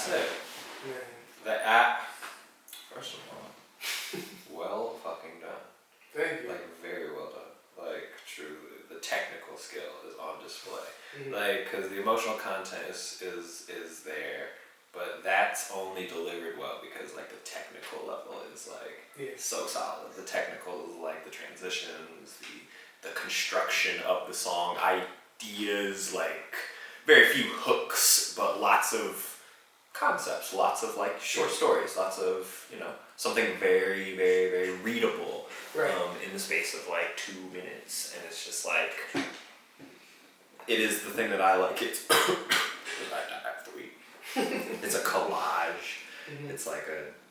That's it. Man. First of all, well fucking done. Thank you. Like, very well done. Like, truly, the technical skill is on display. Mm-hmm. Like, because the emotional content is there, but that's only delivered well because, like, the technical level is, like, so solid. The technical is, like, the transitions, the construction of the song, ideas, like, very few hooks, but lots of concepts, lots of, like, short stories, lots of, you know, something very, very, very readable. Right. In the space of like 2 minutes, and it's just like, it is the thing that I like. It's it's a collage. Mm-hmm. It's like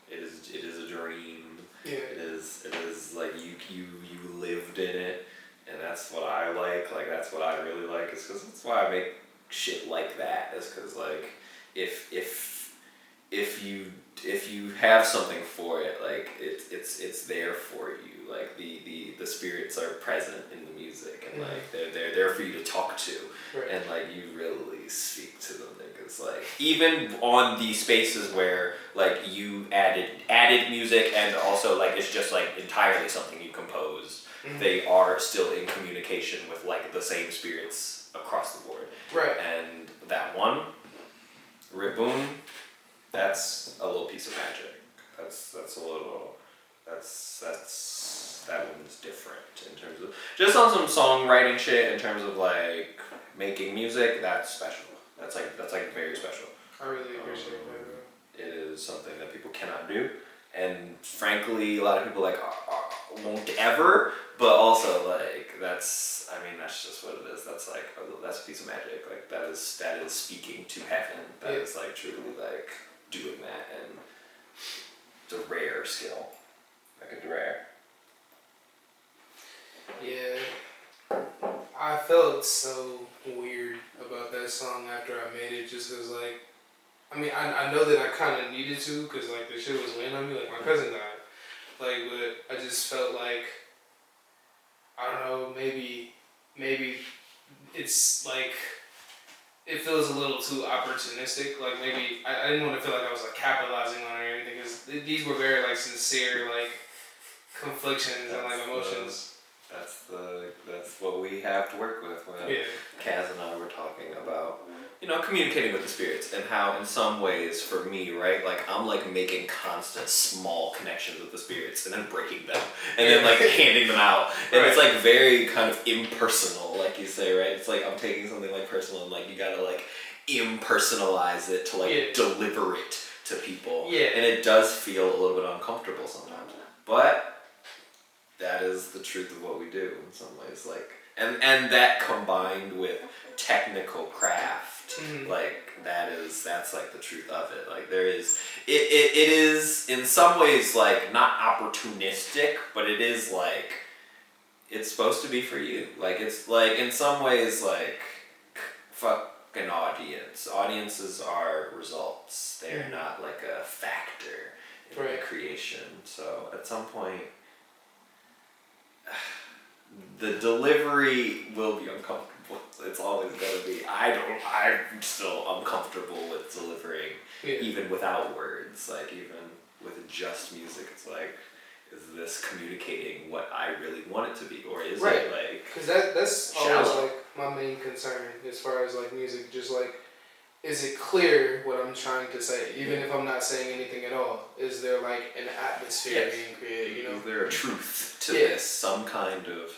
it is a dream. Yeah. It is like you lived in it, and that's what I like. Like, that's what I really like. Is because that's why I make shit like that. Is because, like, if you have something for it, like, it's there for you. Like, the spirits are present in the music, and like they're there for you to talk to, Right. and like you really speak to them. Because, like, even on the spaces where, like, you added music and also, like, it's just like entirely something you composed, they are still in communication with, like, the same spirits across the board. Right. And that one, Riboon, that's a little piece of magic. That one's different in terms of, just on some songwriting shit, in terms of, like, making music, that's special. That's like very special. I really appreciate that. It is something that people cannot do, and frankly, a lot of people, like, won't ever, but also, like, that's just what it is. That's like, that's a piece of magic. Like, that is speaking to heaven. That is, like, truly, like, doing that, and it's a rare skill. Like, it's rare. Yeah. I felt so weird about that song after I made it, just because, like, I mean, I know that I kind of needed to, because, like, the shit was weighing on me, like, my cousin died. Like, but I just felt like, I don't know, maybe it's, like, it feels a little too opportunistic. Like, maybe, I didn't want to feel like I was, like, capitalizing on it or anything, because these were very, like, sincere, like, conflictions and, like, emotions. That's what we have to work with when Kaz and I were talking about, you know, communicating with the spirits, and how, in some ways, for me, right, like, I'm, like, making constant small connections with the spirits and then breaking them and then, like, handing them out, and it's, like, very kind of impersonal, like you say, right? It's like I'm taking something, like, personal, and, like, you gotta, like, impersonalize it to, like, deliver it to people, and it does feel a little bit uncomfortable sometimes, but that is the truth of what we do in some ways, like, and that combined with technical craft, like, that's like the truth of it. Like, there is, it is in some ways, like, not opportunistic, but it is, like, it's supposed to be for you. Like, it's, like, in some ways, like, fucking audiences are results. They're not, like, a factor in the creation. So at some point, the delivery will be uncomfortable. It's always gonna be. I'm still uncomfortable with delivering, even without words. Like, even with just music, it's like, is this communicating what I really want it to be, or is it, like? Because that's always, like, my main concern as far as, like, music. Just, like, is it clear what I'm trying to say, even if I'm not saying anything at all? Is there, like, an atmosphere being created? You know, is there a truth to this? Some kind of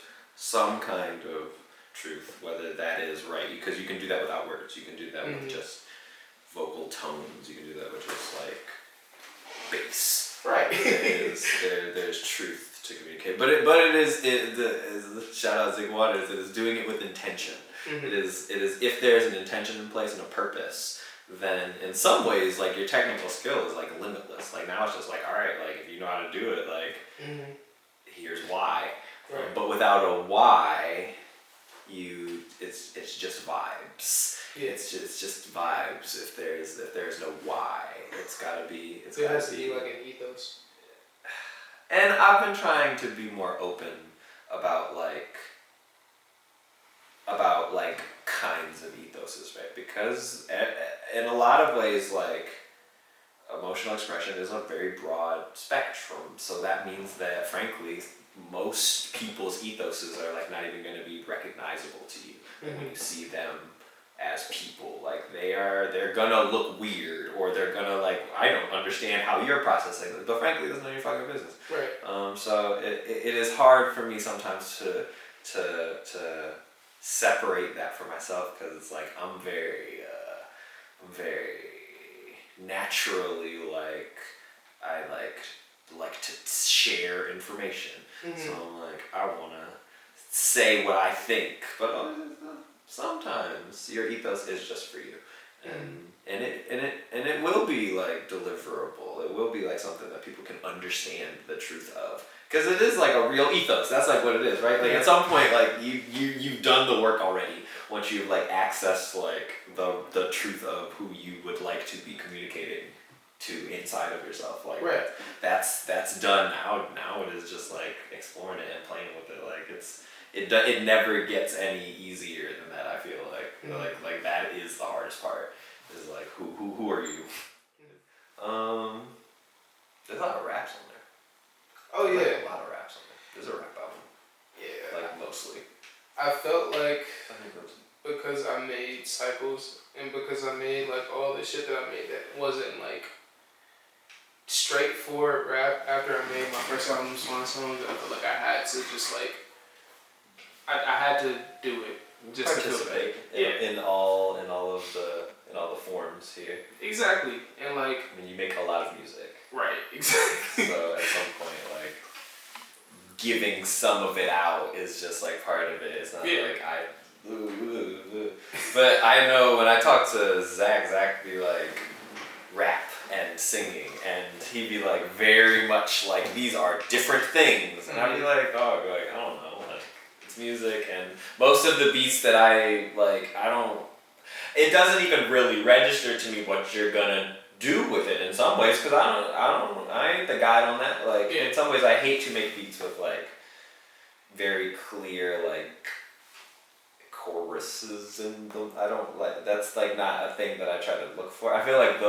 truth, whether that is right, because you can do that without words. You can do that with just vocal tones. You can do that with just, like, bass. Right. There's truth to communicate, but it is shout out Zig Waters. It is doing it with intention. It is if there's an intention in place and a purpose, then in some ways, like, your technical skill is, like, limitless. Like, now it's just like, all right, like, if you know how to do it, like, here's why. But without a why, it's just vibes. It's just vibes. If there's no why, it's gotta be. It has to be like an ethos. And I've been trying to be more open about like kinds of ethoses, right? Because in a lot of ways, like, emotional expression is a very broad spectrum. So that means that, frankly, most people's ethoses are like not even going to be recognizable to you when you see them as people. Like they're gonna look weird, or they're gonna like, I don't understand how you're processing this, but frankly, that's none of your fucking business. Right. So it is hard for me sometimes to separate that for myself, because it's like I'm very naturally like, I like to share information. So I'm like, I wanna say what I think, but sometimes your ethos is just for you, and it will be like deliverable. It will be like something that people can understand the truth of, because it is like a real ethos. That's like what it is, right? Like at some point, like you've done the work already. Once you've like accessed like the truth of who you would like to be communicating to inside of yourself, like right. that's done now. Now it is just like exploring it and playing with it. Like it never gets any easier than that. I feel like that is the hardest part. Is like who are you? There's a lot of raps on there. Oh yeah, like a lot of raps on there. There's a rap album. Yeah. Like mostly. I felt like I think those. because I made cycles and because I made like all the shit that I made that wasn't like straightforward rap. After I made my first album, Swan Songs, I felt like I had to just like I had to do it just to participate in all of the forms here. Exactly, and like I mean, you make a lot of music. Right. Exactly. So at some point, like giving some of it out is just like part of it. It's not like but I know when I talk to Zach be like rap and singing, and he'd be like very much like these are different things, and I'd be like, oh, like I don't know, like it's music, and most of the beats that I like, it doesn't even really register to me what you're gonna do with it in some ways, because I ain't the guide on that. Like in some ways, I hate to make beats with like very clear like choruses, and I don't like, that's like not a thing that I try to look for. I feel like the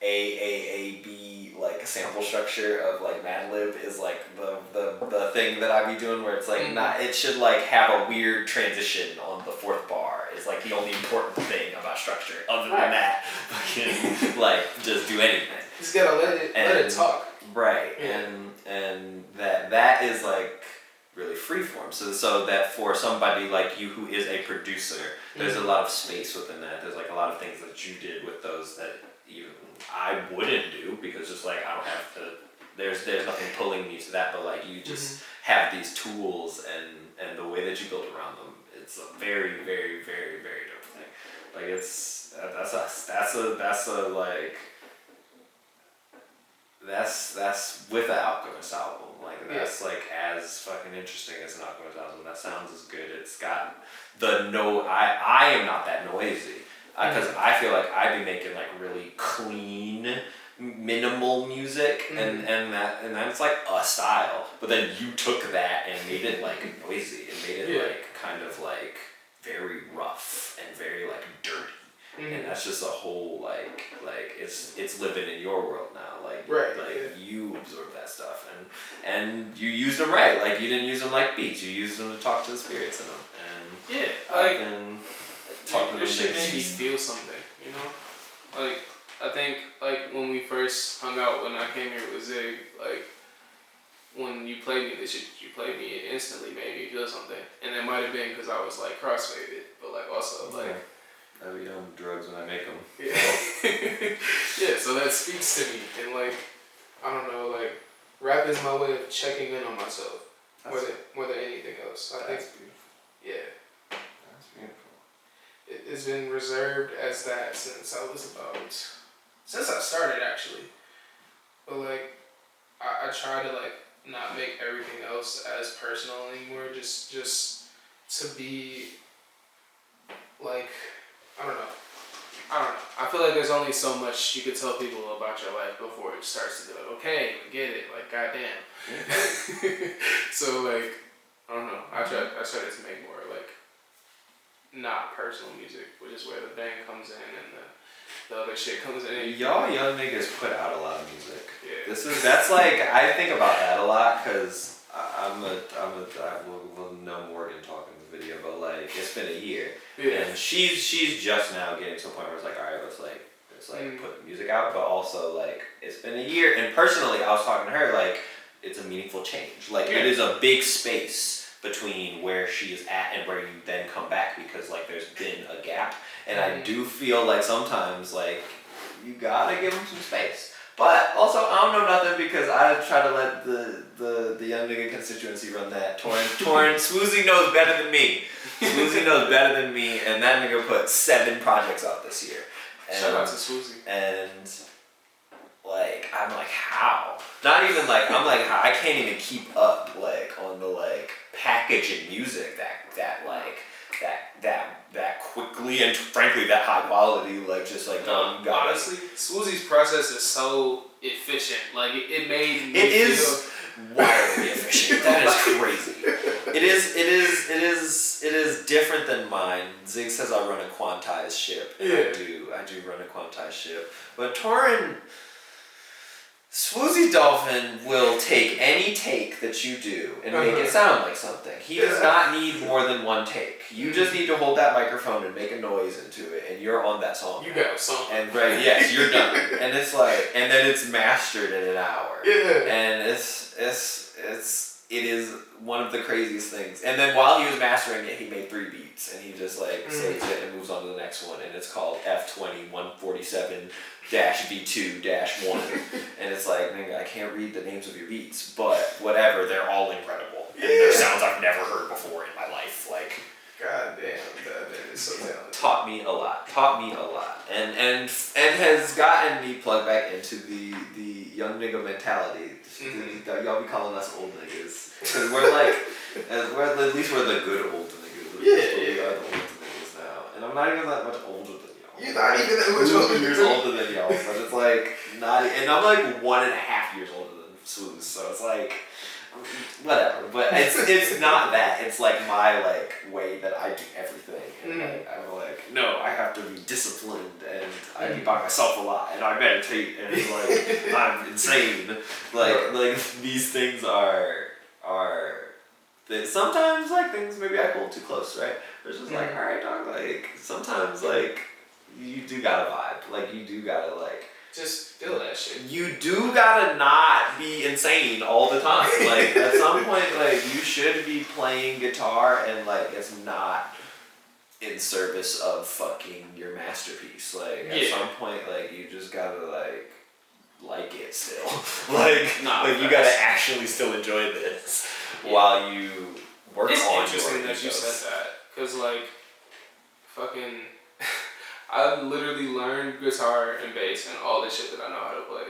AAAB like sample structure of like Madlib is like the thing that I be doing, where it's like not, it should like have a weird transition on the fourth bar. It's like the only important thing about structure. Other than that, fucking like just do anything. Just gotta let it talk. Right. Yeah. And that is like really freeform. So that for somebody like you who is a producer, there's a lot of space within that. There's like a lot of things that you did with those that even I wouldn't do, because just like I don't have to. There's nothing pulling me to that, but like you just have these tools, and the way that you build around them, it's a very, very, very, very dope thing. Like that's with the Alchemist album. Like that's like as fucking interesting as an Alchemist album. That sounds as good. It's got the I am not that noisy, because I feel like I'd be making like really clean, minimal music, and that's like a style. But then you took that and made it like noisy, and made it like kind of like very rough and very like dirty. And that's just a whole like it's living in your world now, like you absorb that stuff, and you use them right. Like you didn't use them like beats, you used them to talk to the spirits in them, and talk to them. This shit made me feel something, you know. Like I think like when we first hung out, when I came here with Zig, like when you played me this shit, you played me, it instantly made me feel something, and it might have been because I was like crossfaded, but like also like. I be on drugs when I make them. Yeah, so that speaks to me, and like, I don't know, like, rap is my way of checking in on myself, more than anything else. I think, beautiful. Yeah. That's beautiful. It's been reserved as that since I started actually, but like, I try to like not make everything else as personal anymore, just to be like. I don't know. I feel like there's only so much you could tell people about your life before it starts to be like, okay, we get it, like goddamn. So like, I don't know. I started to make more like not personal music, which is where the band comes in, and the other shit comes in. Y'all young niggas put out a lot of music. Yeah. That's like, I think about that a lot because I will know Morgan talking in the video, but like it's been a year, and she's just now getting to a point where it's like, all right, let's put music out, but also like it's been a year, and personally I was talking to her like it's a meaningful change, like it is a big space between where she is at and where you then come back, because like there's been a gap, and I do feel like sometimes like you gotta give them some space. But also, I don't know nothing because I try to let the young nigga constituency run that. Torn, Swoozy knows better than me. Swoozy knows better than me, and that nigga put 7 projects out this year. And, shout out to Swoozy. And like, I'm like, how? Not even like, I'm like, how? I can't even keep up like on the like packaging music that quickly and frankly that high quality, like just like honestly, Swoozy's process is so efficient. Like it made me is wildly efficient. That is crazy. It is different than mine. Zig says I run a quantized ship. And I do run a quantized ship. But Torin, Swoozy Dolphin will take any take that you do and make it sound like something. He does not need more than one take. You just need to hold that microphone and make a noise into it, and you're on that song. You got a song. And yes, you're done. And it's like, and then it's mastered in an hour. Yeah. And it is one of the craziest things. And then while he was mastering it, he made 3 beats, and he just like saves it and moves on to the next one, and it's called F20 147 B2-1, and it's like, nigga, I can't read the names of your beats, but whatever, they're all incredible. And they're sounds I've never heard before in my life. Like, god damn, that is so talented. Taught me a lot, and has gotten me plugged back into the young nigga mentality. Y'all be calling us old niggas, because we're like, at least we're the good old niggas. We are the old niggas now, and I'm not even that much older than y'all. You're not even that much older. Years older than y'all, but it's like not, and I'm like 1.5 years older than Swooz, so it's like whatever. But it's not that. It's like my like way that I do everything, and like, I'm like, no, I have to be disciplined, and I be by myself a lot, and I meditate, and it's like I'm insane. Like these things are that sometimes like things maybe I hold too close, right? It's just like, all right, dog. Like sometimes like you do gotta vibe. Like you do gotta like. Just feel that shit. You do gotta not be insane all the time. Like at some point, like you should be playing guitar, and like it's not in service of fucking your masterpiece. Like at some point, like you just gotta like it still. Like you gotta actually still enjoy this while you work on your. It's interesting that you said that, cause like fucking. I literally learned guitar and bass and all the shit that I know how to play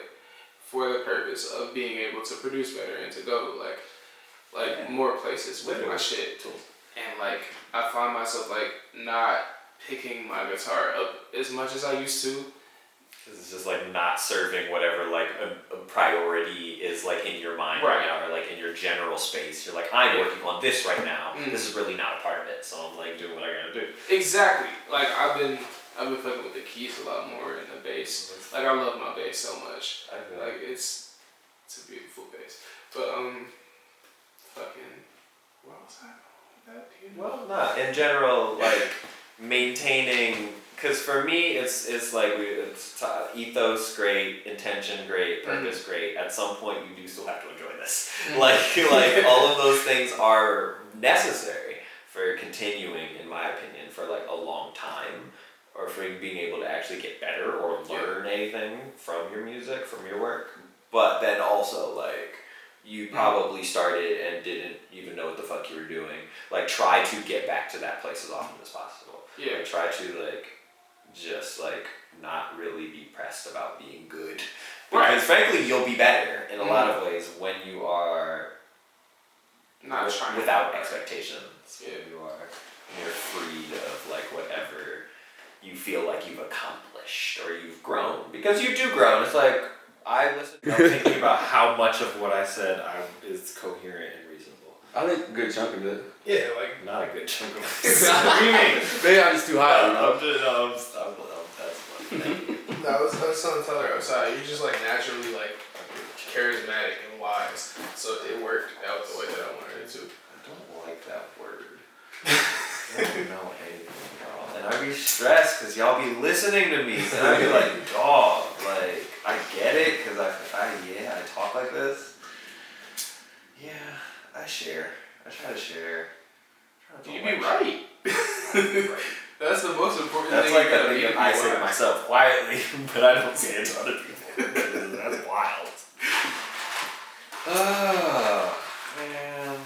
for the purpose of being able to produce better and to go like more places with my shit. And like I find myself like not picking my guitar up as much as I used to. It's just like not serving whatever like a priority is like in your mind right now, or like in your general space. You're like, I'm working on this right now. This is really not a part of it, so I'm like doing what I gotta do. Exactly. Like I've been fucking with the keys a lot more in the bass. Like I love my bass so much. Like it's a beautiful bass. But fucking what was I going with that? Do you know? Well, not in general. Like maintaining, because for me it's like it's ethos great, intention great, purpose great. At some point you do still have to enjoy this. Like all of those things are necessary for continuing, in my opinion, for like a long time. Or for being able to actually get better or learn anything from your music, from your work. But then also, like, you probably started and didn't even know what the fuck you were doing. Like, try to get back to that place as often as possible. Yeah. Like, try to, like, just, like, not really be pressed about being good. Because, frankly, you'll be better in a lot of ways when you are not trying without expectations. Yeah. You're freed of, like, whatever you feel like you've accomplished or you've grown, because you do grow. And it's like I listen. I'm thinking about how much of what I said is coherent and reasonable. I think a good chunk of it. Yeah, like not a good chunk of it. What do you mean? Maybe I'm just too high. I'm that's funny. Thank you. I was telling Tyler outside, you're just like naturally like charismatic and wise. So it worked out the way that I wanted it to. I don't like that word. I don't know anything, y'all. And I'd be stressed because y'all be listening to me. And I'd be like, dog, like, I get it because I talk like this. Yeah, I share. I try to share. You be right. That's the most important That's thing. That's like a thing that I say to myself quietly, but I don't say it to other people. That's wild. Oh, man.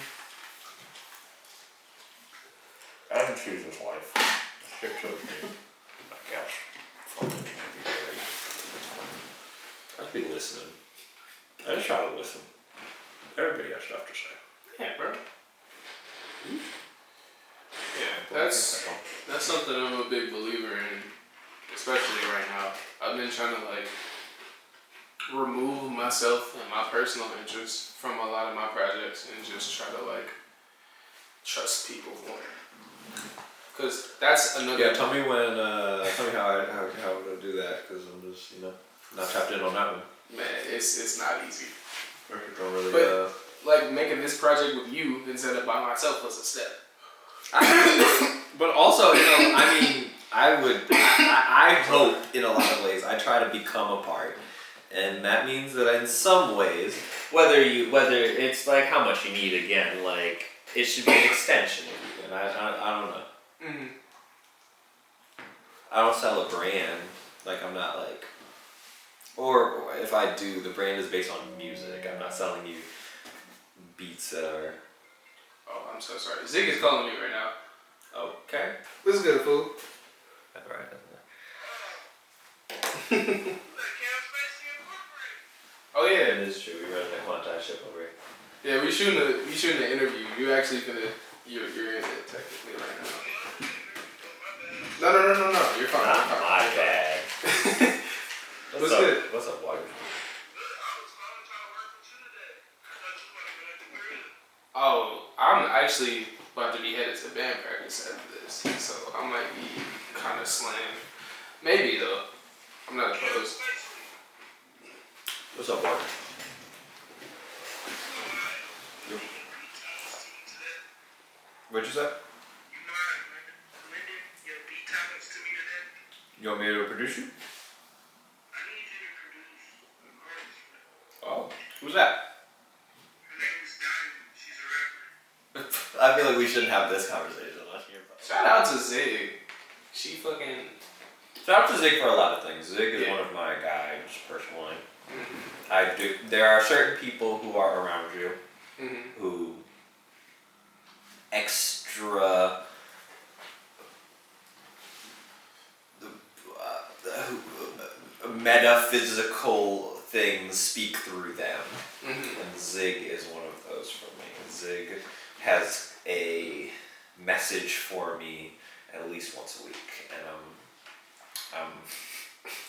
I didn't choose this life. It chose me. I guess. I'd be listening. I just try to listen. Everybody has stuff to say. Yeah, bro. Yeah, that's something I'm a big believer in, especially right now. I've been trying to like remove myself and my personal interests from a lot of my projects and just try to like trust people more. Cause that's another. Yeah, tell me how to do that, cause I'm just not tapped in on that one. Man, it's not easy. Don't really. But like making this project with you instead of by myself was a step. But also, I mean, I hope in a lot of ways I try to become a part, and that means that in some ways, whether it's like how much you need again, like it should be an extension of you, and I don't know. Mm-hmm. I don't sell a brand, like I'm not like, or if I do, the brand is based on music. I'm not selling you beats that are. Oh, I'm so sorry. Zig is calling me right now. Okay. This is good, fool. Alright. Oh yeah, it is true. We running a quantized ship over here. Yeah, we shooting the interview. You actually you're in it technically right now. No. You're fine. Not my bad. What's good? What's up, Water? Oh, I'm actually about to be headed to band practice after this, so I might be kind of slammed. Maybe though. I'm not opposed. What's up, Water? What'd you say? You want me to produce you? I need you to produce an artist. Oh, who's that? Her name is Diamond. She's a rapper. I feel like we shouldn't have this conversation on here. Shout out to Zig. She fucking. Shout out to Zig for a lot of things. Zig is one of my guys, personally. Mm-hmm. There are certain people who are around you who extra. Metaphysical things speak through them, and Zig is one of those for me. Zig has a message for me at least once a week,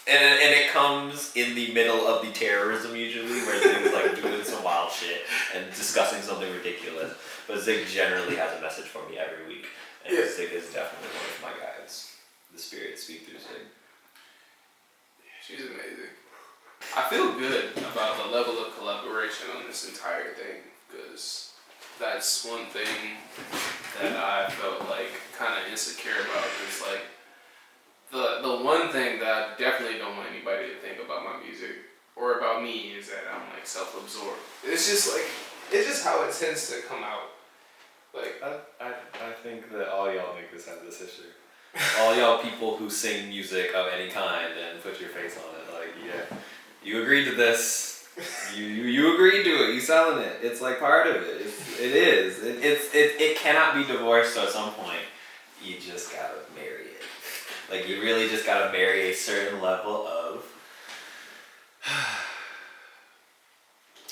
and it comes in the middle of the terrorism usually, where Zig is like doing some wild shit and discussing something ridiculous. But Zig generally has a message for me every week, and Zig is definitely one of my guides. The spirits speak through Zig. She's amazing. I feel good about the level of collaboration on this entire thing, because that's one thing that I felt like kind of insecure about. Is like the one thing that I definitely don't want anybody to think about my music or about me is that I'm like self-absorbed. It's just how it tends to come out. Like I think that all y'all niggas have this issue. All y'all people who sing music of any kind and put your face on it, like, yeah, you agreed to this. You agreed to it. You selling it. It's like part of it. It cannot be divorced. So at some point, you just gotta marry it. Like you really just gotta marry a certain level of.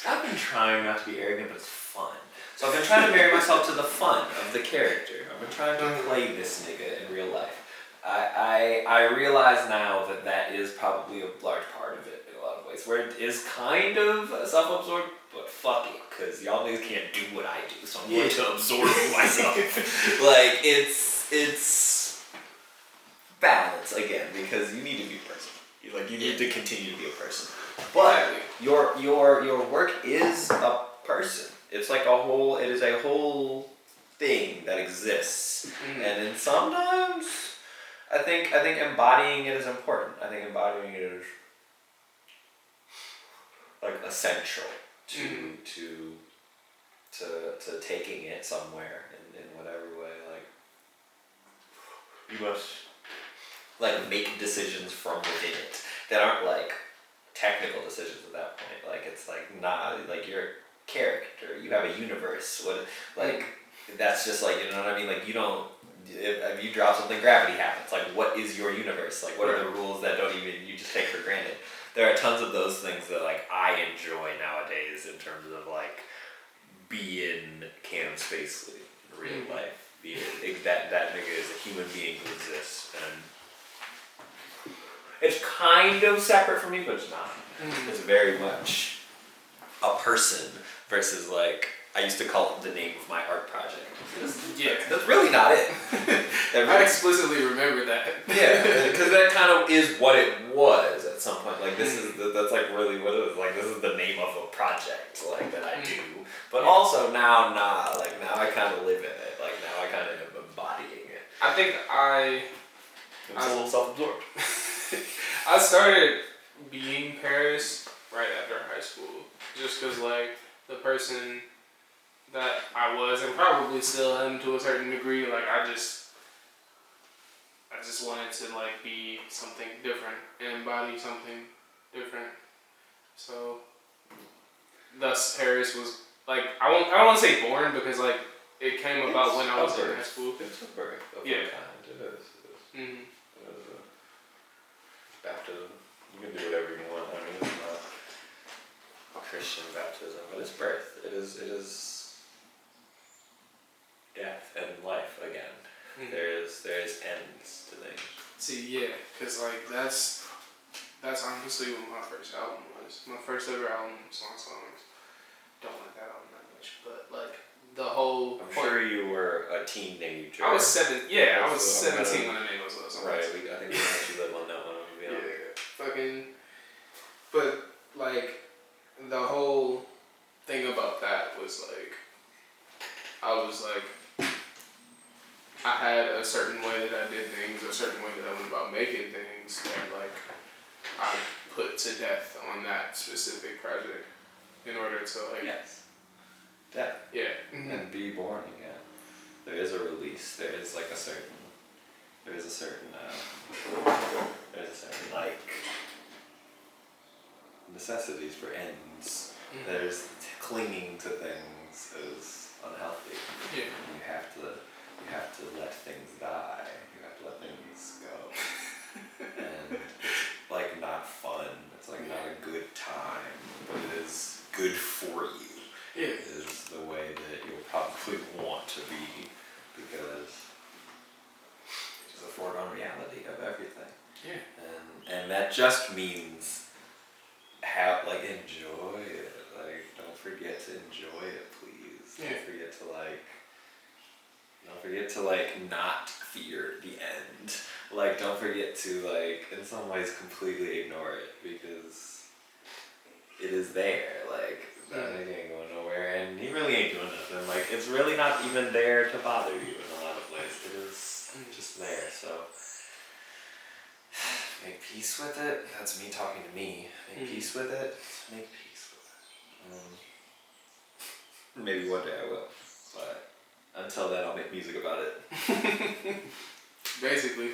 I've been trying not to be arrogant, but it's fun. So I've been trying to marry myself to the fun of the character. I've been trying to play this nigga in real life. I realize now that is probably a large part of it in a lot of ways, where it is kind of self-absorbed, but fuck it, because y'all niggas can't do what I do, so I'm going to absorb myself. Like, it's balance, again, because you need to be personal. Like you need to continue to be a person. But your work is a person. It's like it is a whole thing that exists. Mm-hmm. And then sometimes I think embodying it is important. I think embodying it is like essential to taking it somewhere in whatever way. Like you must like make decisions from within it that aren't like technical decisions at that point. Like it's like like you're a character. You have a universe. That's just like, you know what I mean? Like you don't. If you drop something, gravity happens. Like, what is your universe? Like, what are the rules that you just take for granted? There are tons of those things that like I enjoy nowadays in terms of like being Cam Spacely in real life. That nigga is a human being who exists, and it's kind of separate from me, but it's not. It's very much a person versus like. I used to call it the name of my art project. That's really not it. I explicitly remember that. Yeah, because that kind of is what it was at some point. Like that's like really what it is. Like this is the name of a project like that I do. But also now I kind of live in it. Like now I kind of am embodying it. I think I'm a little self-absorbed. I started being Paris right after high school, just because like the person that I was and probably still am to a certain degree. Like I just wanted to like be something different and embody something different. So thus Paris was like I don't want to say born because like it came about when I was in high school. It's a birth of a kind. It is. Mm-hmm. It is a baptism. You can do whatever you want. I mean, it's not Christian baptism, but it's birth. It is. Death and life again. Mm-hmm. There is ends to things. See, yeah, because like that's honestly what my first album was. My first ever album, Songs. Don't like that album that much, but like the whole. I'm sure you were a teenager. I was 7. Yeah, I was 17 when the name was Songs. Right. I think we actually live on that one. Fucking. But like the whole thing about that was like I was like. I had a certain way that I did things, a certain way that I went about making things, and like I put to death on that specific project in order to like death. Yeah. And be born again. There is a release. There is a certain like necessities for ends. There's clinging to things is unhealthy. Yeah. You have to let things die. You have to let things go. And it's like not fun. It's like not a good time, but it is good for you. Yeah. It is the way that you'll probably want to be because it is a foregone reality of everything. Yeah. And that just means enjoy it. Like don't forget to enjoy it, please. Yeah. Don't forget to not fear the end. Like don't forget to in some ways completely ignore it because it is there. Like that nigga ain't going nowhere and he really ain't doing nothing. Like it's really not even there to bother you in a lot of ways. It is just there. So make peace with it. That's me talking to me. Make peace with it. Make peace with it. Maybe one day I will, but until then I'll make music about it. Basically,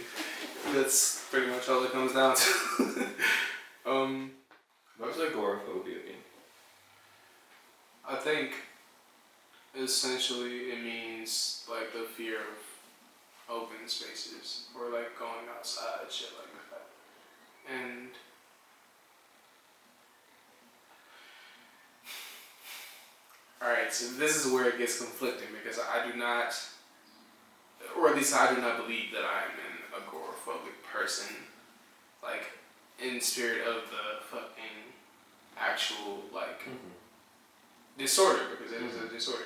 that's pretty much all it comes down to. What does agoraphobia mean? I think essentially it means like the fear of open spaces or like going outside, shit like that. And alright, so this is where it gets conflicting because I do not, or at least I do not believe that I am an agoraphobic person, like in spirit of the fucking actual like disorder, because it is a disorder,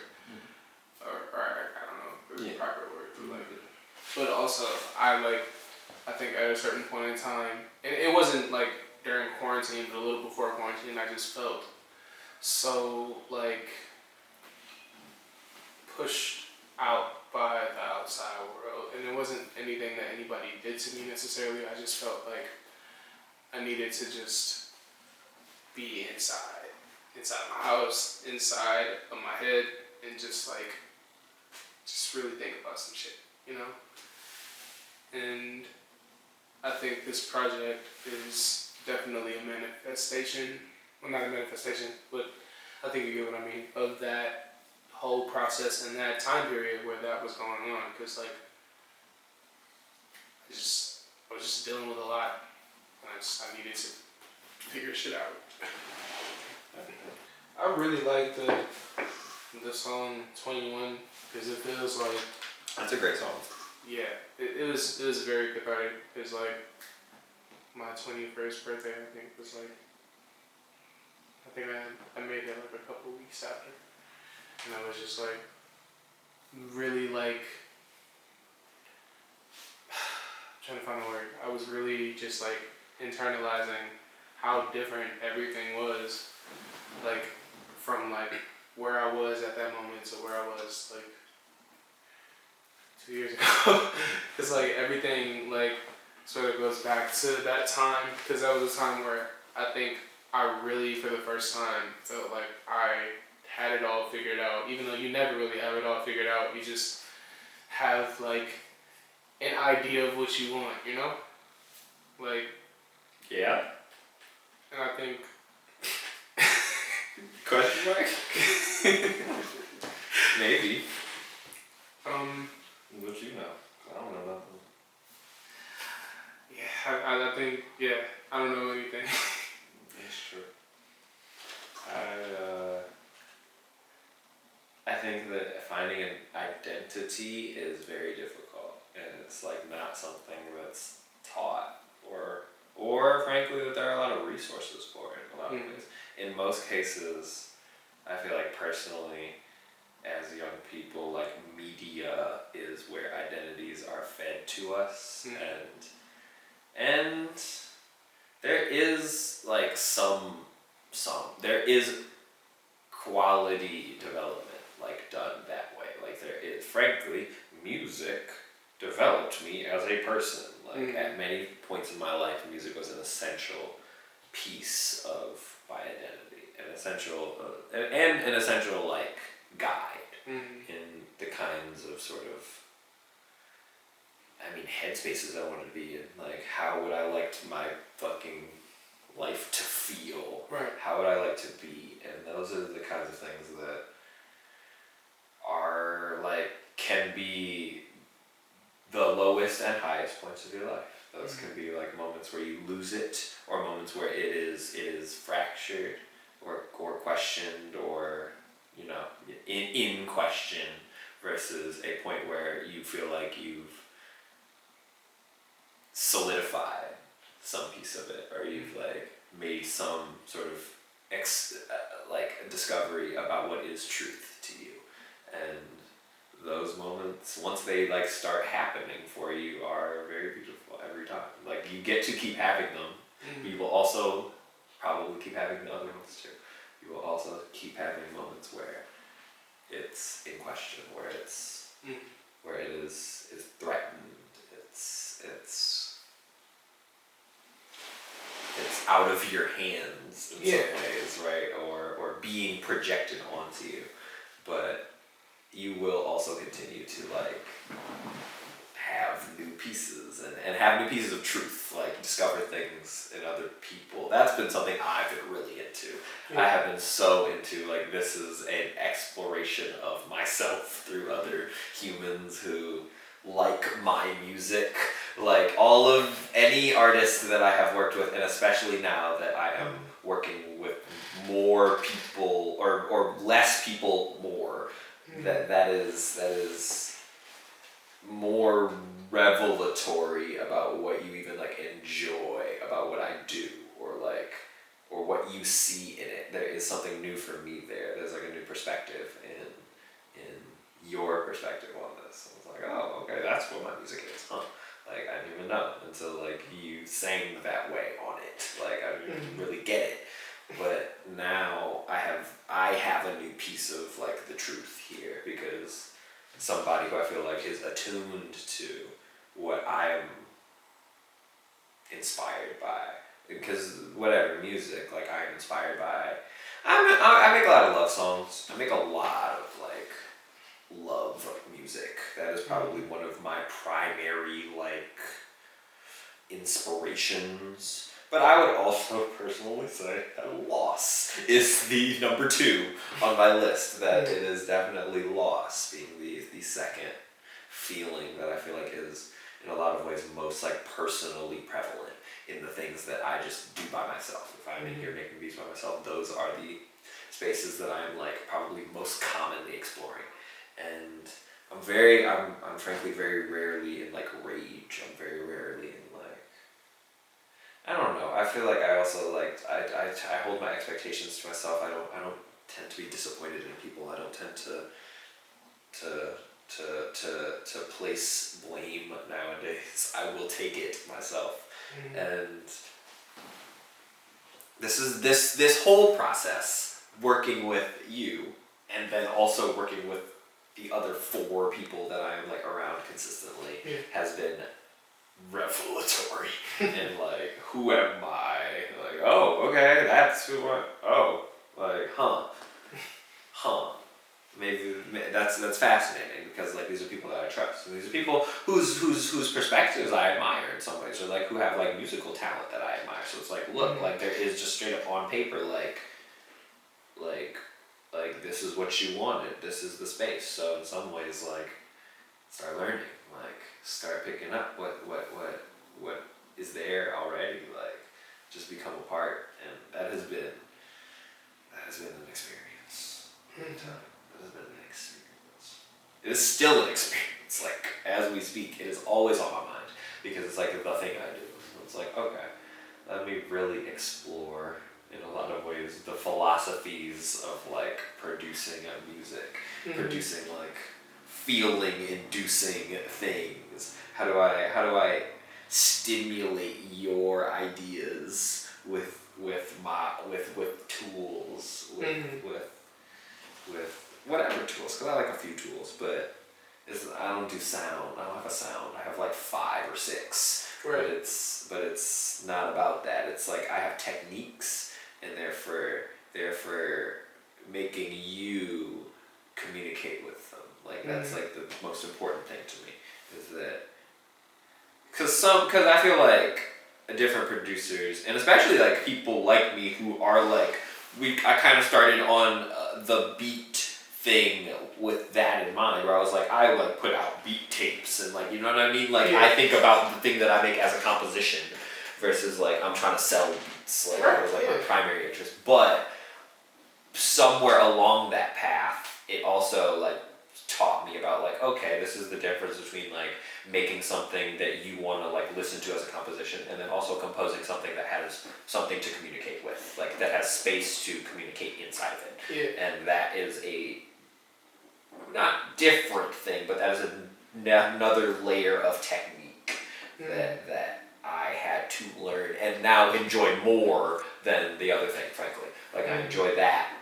or I don't know the proper word, but like, but also I think at a certain point in time, and it wasn't like quarantine, but a little before quarantine, I just felt so like pushed out by the outside world, and it wasn't anything that anybody did to me necessarily. I just felt like I needed to just be inside my house, inside of my head, and just really think about some shit, you know? And I think this project is definitely a manifestation, well, not a manifestation, but I think you get what I mean, of that whole process and that time period where that was going on, because I was just dealing with a lot, and I needed to figure shit out. I really like the song 21 because it feels like, That's a great song. yeah, it was very cathartic. It was like my 21st birthday, I think, was like, I made it like a couple weeks after, and I was just like really like trying to find a word. I was really just like internalizing how different everything was, like from like where I was at that moment to where I was like 2 years ago. It's like everything like sort of goes back to that time, because that was a time where I think I really for the first time felt like I had it all figured out, even though you never really have it all figured out. You just have like an idea of what you want, you know? Like, Yeah. and I think Question mark? Maybe. What you know? I don't know nothing. yeah, I think, yeah, I don't know anything. That's true. I think that finding an identity is very difficult, and it's like not something that's taught or frankly that there are a lot of resources for it in a lot of ways. In most cases, I feel like personally, as young people, like media is where identities are fed to us, and there is like there is quality development like done that way. Like there is, frankly, music developed me as a person. Like at many points in my life, music was an essential piece of my identity, an essential like guide in the kinds of sort of, I mean, headspaces I wanted to be in. Like, how would I like my fucking life to feel? Right. How would I like to be? And those are the kinds of things that are like, can be the lowest and highest points of your life. Those can be like moments where you lose it, or moments where it is fractured or questioned, or you know, in question, versus a point where you feel like you've solidified some piece of it, or you've like made some sort of like discovery about what is truth to you. And those moments, once they like start happening for you, are very beautiful every time. Like you get to keep having them. You will also probably keep having the other ones too. You will also keep having moments where it's in question, where it's where it is threatened. It's out of your hands in some ways, right? Or being projected onto you. But you will also continue to like have new pieces and have new pieces of truth, like discover things in other people. That's been something I've been really into. I have been so into like, this is an exploration of myself through other humans who like my music. Like all of any artist that I have worked with, and especially now that I am working with more people or less people more, that is more revelatory about what you even like enjoy about what I do, or what you see in it. There is something new for me there. There's like a new perspective in your perspective on this. I was like, oh, okay, that's what my music is, huh? Like I didn't even know until like you sang that way on it. Like I didn't really somebody who I feel like is attuned to what I'm inspired by. Because whatever music, like I'm inspired by. I make a lot of love songs. I make a lot of like love music. That is probably one of my primary like inspirations. But I would also personally say that Loss is the number 2 on my list. That it is definitely Loss being the second feeling that I feel like is in a lot of ways most like personally prevalent in the things that I just do by myself. If I'm in here making beats by myself, those are the spaces that I'm like probably most commonly exploring. And I'm frankly very rarely in like rage. I'm very rarely in like, I don't know. I feel like I also like I hold my expectations to myself. I don't tend to be disappointed in people. I don't tend to place blame nowadays. I will take it myself. And this whole process, working with you, and then also working with the other 4 people that I'm like around consistently, has been revelatory. And like, who am I? Like, oh, okay, that's who I. Oh, like, huh. Maybe that's fascinating because like these are people that I trust, and these are people whose perspectives I admire in some ways, or like who have like musical talent that I admire. So it's like, look, like there is just straight up on paper, like this is what you wanted, this is the space. So in some ways, like start learning, like start picking up what is there already, like just become a part, and that has been an experience. That has been an experience. It is still an experience. Like as we speak, it is always on my mind because it's like the thing I do. So it's like, okay, let me really explore in a lot of ways the philosophies of like producing a music, producing like feeling inducing things. How do I stimulate your ideas with tools, with whatever tools, because I like a few tools, but I don't do sound. I don't have a sound. I have like 5 or 6. Right. But it's not about that. It's like I have techniques, and they're for making you communicate with them. Like that's like the most important thing to me is that because I feel like different producers, and especially like people like me who are like I kind of started on the beat thing with that in mind, where I was like, I like put out beat tapes and like, you know what I mean? Like I think about the thing that I make as a composition versus like I'm trying to sell beats. Like that was like my primary interest. But somewhere along that path, it also like taught me about like, okay, this is the difference between like making something that you want to like listen to as a composition, and then also composing something that has something to communicate with, like that has space to communicate inside of it. And that is a not different thing, but that is another layer of technique that I had to learn and now enjoy more than the other thing, frankly. Like I enjoy that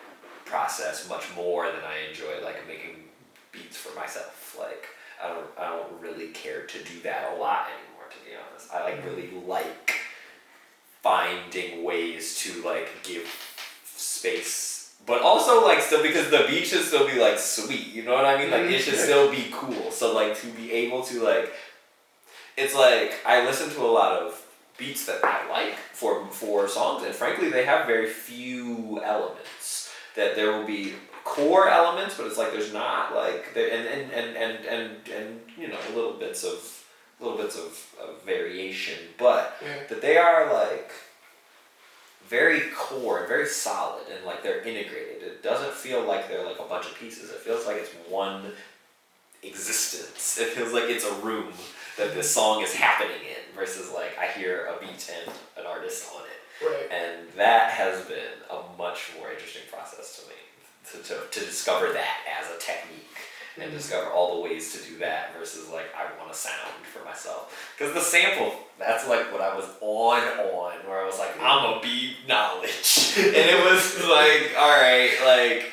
process much more than I enjoy like making beats for myself. Like I don't really care to do that a lot anymore, to be honest. I like really like finding ways to like give space, but also like still, because the beat should still be like sweet, you know what I mean? Like it should still be cool. So like to be able to like, it's like I listen to a lot of beats that I like for songs, and frankly they have very few elements. That there will be core elements, but it's like there's not like and you know little bits of variation, but that they are like very core and very solid, and like they're integrated. It doesn't feel like they're like a bunch of pieces. It feels like it's one existence. It feels like it's a room that this song is happening in, versus like I hear a beat and an artist on it. Right. And that has been a much more interesting process to me, to discover that as a technique and discover all the ways to do that versus like I want a sound for myself. Because the sample, that's like what I was on, where I was like, I'm gonna be knowledge. And it was like, all right, like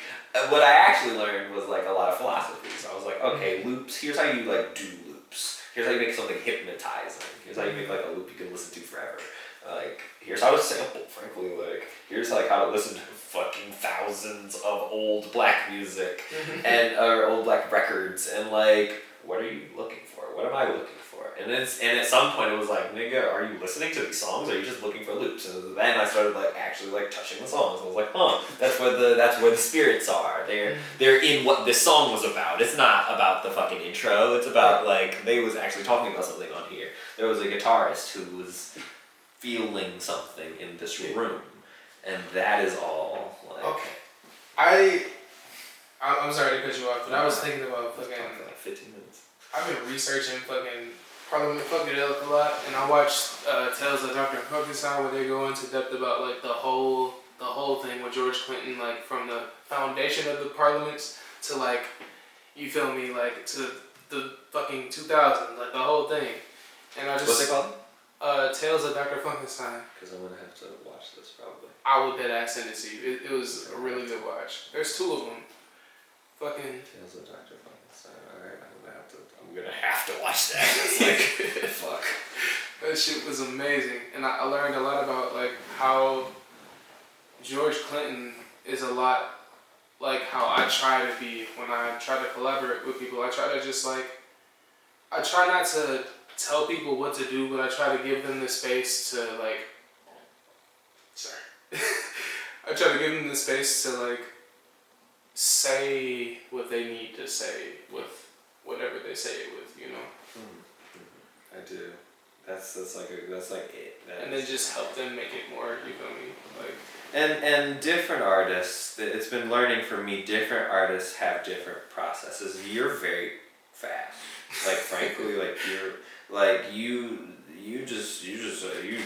what I actually learned was like a lot of philosophy. So I was like, okay, loops. Here's how you like do loops. Here's how you make something hypnotizing. Here's how you make like a loop you can listen to forever. Like, here's how to sample, frankly. Like, here's like how to listen to fucking thousands of old black music and or old black records. And like, what are you looking for? What am I looking for? And at some point it was like, nigga, are you listening to these songs? Or are you just looking for loops? And then I started like actually like touching the songs. I was like, that's where the spirits are. They're in what this song was about. It's not about the fucking intro. It's about like they was actually talking about something on here. There was a guitarist who was feeling something in this room, and that is all. Like, okay, I'm sorry to cut you off, but I was thinking about fucking like 15 minutes. I've been researching fucking Parliament fucking it up a lot, and I watched Tales of Dr. Frankenstein where they go into depth about like the whole thing with George Clinton, like from the foundation of the parliaments to like, you feel me, like to the fucking 2000s, like the whole thing. And I just what's it called? Tales of Dr. Frankenstein. Because I'm gonna have to watch this probably. I would dead ass send it to you. It was a really good watch. There's 2 of them. Fucking Tales of Dr. Frankenstein. Alright, I'm gonna have to watch that. It's like, fuck. That shit was amazing, and I learned a lot about like how George Clinton is a lot like how I try to be when I try to collaborate with people. I try to just like, I try not to tell people what to do, but I try to give them the space to like, I try to give them the space to like say what they need to say with whatever they say it with, you know. I do. That's like it. And then just help them make it more, you feel me? Like. And different artists. It's been learning for me. Different artists have different processes. You're very fast. Like frankly, like you're like you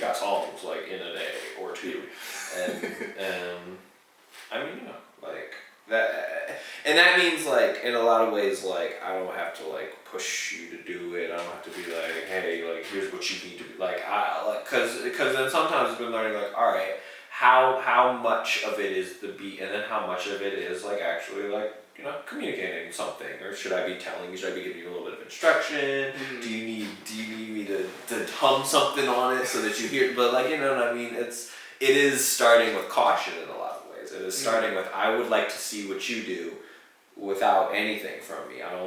got songs like in a day or 2, and I mean, you know, like that, and that means like in a lot of ways, like I don't have to like push you to do it. I don't have to be like, hey, like here's what you need to be like. I like because then sometimes I've been learning like, all right, how much of it is the beat, and then how much of it is like actually like, you know, communicating something, or should I be telling you? Should I be giving you a little bit of instruction? Do you need me to hum something on it so that you hear? But like, you know what I mean? It is starting with caution in a lot of ways. It is starting with, I would like to see what you do without anything from me. I'm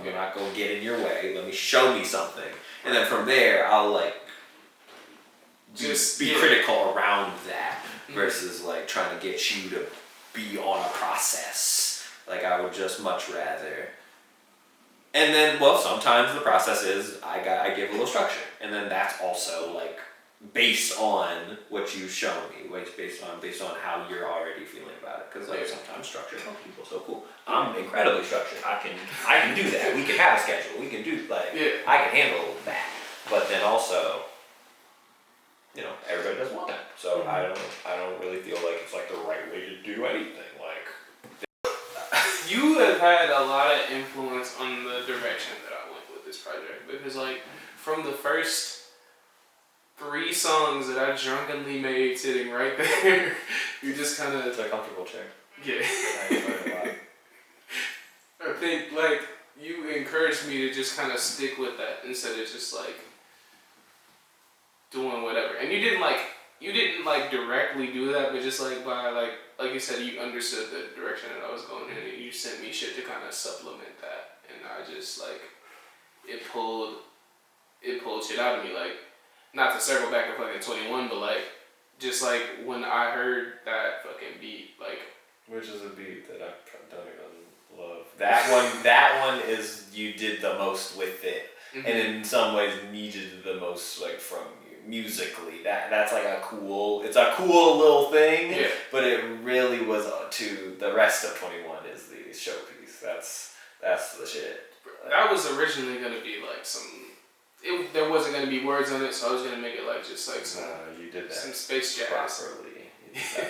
not gonna get in your way. Let me show me something, and then from there I'll like just be critical around that versus like trying to get you to be on a process. Like I would just much rather. And then, well, sometimes the process is I give a little structure, and then that's also like based on what you've shown me, based on how you're already feeling about it. Because like sometimes structure helps people so cool. I'm incredibly structured. I can do that. We can have a schedule. We can do like I can handle that. But then also, you know, everybody doesn't want that. So I don't really feel like it's like the right way to do anything. Like. You have had a lot of influence on the direction that I went with this project, because like from the first 3 songs that I drunkenly made sitting right there, you just kind of... It's a comfortable chair. Yeah. I enjoy it a lot. I think like you encouraged me to just kind of stick with that instead of just like doing whatever. And you didn't like directly do that, but just like by like you said, you understood the direction that I was going in, and you sent me shit to kind of supplement that, and I just like it pulled shit out of me, like not to circle back to fucking 21, but like just like when I heard that fucking beat, like which is a beat that I don't even love. That one is you did the most with it, and in some ways needed the most like from you musically. That's like it's a cool little thing, but it really was to the rest of 21 is the showpiece. That's the shit. That was originally gonna be like there wasn't gonna be words on it, so I was gonna make it like just like some you did that some space jazz. Properly. You did